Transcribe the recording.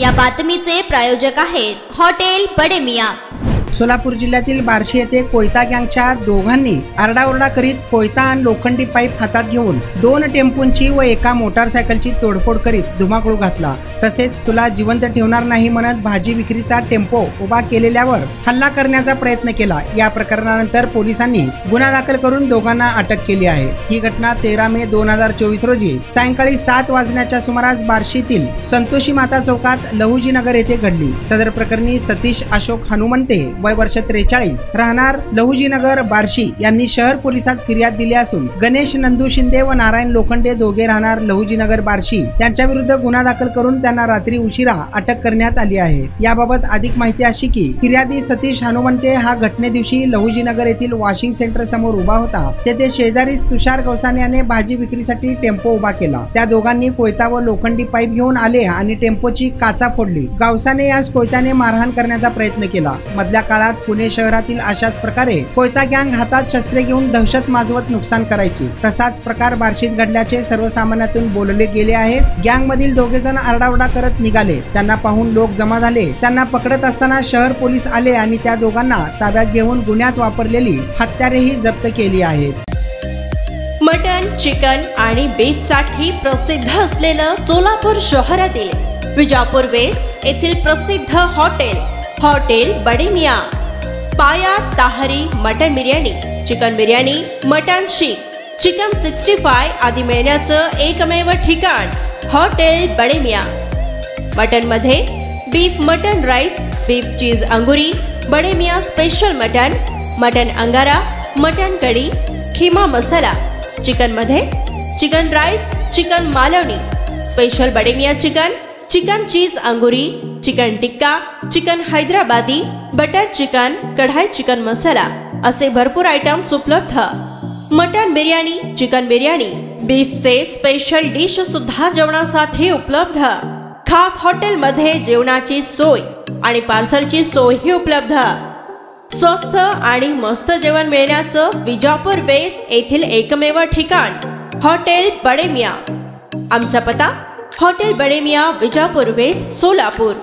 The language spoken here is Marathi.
या बातमीचे प्रायोजक आहेत हॉटेल बडे मियां। सोलापूर जिल्ह्यातील बार्शी येथे कोयता गँगच्या दोघांनी आरडाओरडा करीत कोयता आणि लोखंडी पाईप हातात घेऊन 2 टेम्पोंची व एका मोटारसायकलची तोडफोड करीत धुमाकूळ घातला। तसेच तुला जिवंत ठेवणार नाही म्हणत भाजी विक्रीचा टेम्पो उभा केलेल्यावर हल्ला करण्याचा प्रयत्न केला। या प्रकरणानंतर पोलिसांनी गुन्हा दाखल करून दोघांना अटक केली आहे। ही घटना 13 मे 2024 रोजी सायंकाळी 7 वाजण्याच्या सुमारास बार्शीतील संतोषी माता चौकात लहुजी नगर येथे घडली। सदर प्रकरणी सतीश अशोक हनुमंते वय वर्ष 43 राहणार लहुजी नगर बार्शी यांनी शहर पोलिसात फिर्याद दिली असून गणेश नंदू शिंदे व नारायण लोखंडे दोघे राहणार लहुजी नगर बार्शी यांच्या विरुद्ध गुन्हा दाखल करून त्यांना रात्री उशिरा अटक करण्यात आली आहे। याबाबत अधिक माहिती अशी की फिर्यादी सतीश हनुमंते हा घटने दिवशी लहुजी नगर येथील वॉशिंग सेंटर समोर उभा होता। तेथे शेजारीच तुषार गवसाने याने भाजी विक्रीसाठी टेम्पो उभा केला। त्या दोघांनी कोयता व लोखंडी पाईप घेऊन आले आणि टेम्पोची काचा फोडली। गवसाने यास कोयत्याने मारहाण करण्याचा प्रयत्न केला। मधल्या काळात पुणे शहरातील अशाच प्रकारे कोयता गँग हातात शस्त्रे घेऊन दहशत माजवत नुकसान करायची। तसाच प्रकार बार्शीत घडल्याचे सर्वसामान्यातून बोलले गेले आहे। गँग मधील दोघे जण आरडाओरडा करत निघाले। त्यांना पाहून लोक जमा झाले। त्यांना पकडत असताना शहर पोलीस आले आणि त्या दोघांना ताब्यात घेऊन गुन्ह्यात वापरलेली हत्यारेही जप्त केली आहेत। मटन, चिकन आणि बीफ साठी प्रसिद्ध असलेलं सोलापूर शहरातील विजापूर वेस्ट येथील प्रसिद्ध hotel Bade Miyan. Paya tahari mutton biryani, chicken biryani, mutton seekh, chicken 65 आदी मिळण्याचं एकमेव ठिकाण हॉटेल बडे मियां। मटन मध्ये beef mutton rice, beef cheese angoori, Bade Miyan special mutton, mutton angara, mutton kadhi, keema masala. Chicken मध्ये chicken rice, chicken Malvani, special Bade Miyan chicken, chicken cheese angoori, chicken tikka, chicken Hyderabadi, butter chicken, kadai chicken masala असे भरपूर आयटम्स उपलब्ध। मटन बिर्याणी, चिकन बिर्याणी, बीफचे स्पेशल डिश सुद्धा जेवणासाठी उपलब्ध। खास हॉटेलमध्ये जेवणाची सोय आणि पार्सलची सोयही उपलब्ध। स्वस्त आणि मस्त जेवण मिळण्याचं विजापूर वेस्ट येथील एकमेव ठिकाण हॉटेल बडे मियां। आमचा पत्ता हॉटेल बडे मियां, विजापूर वेस्ट, सोलापूर।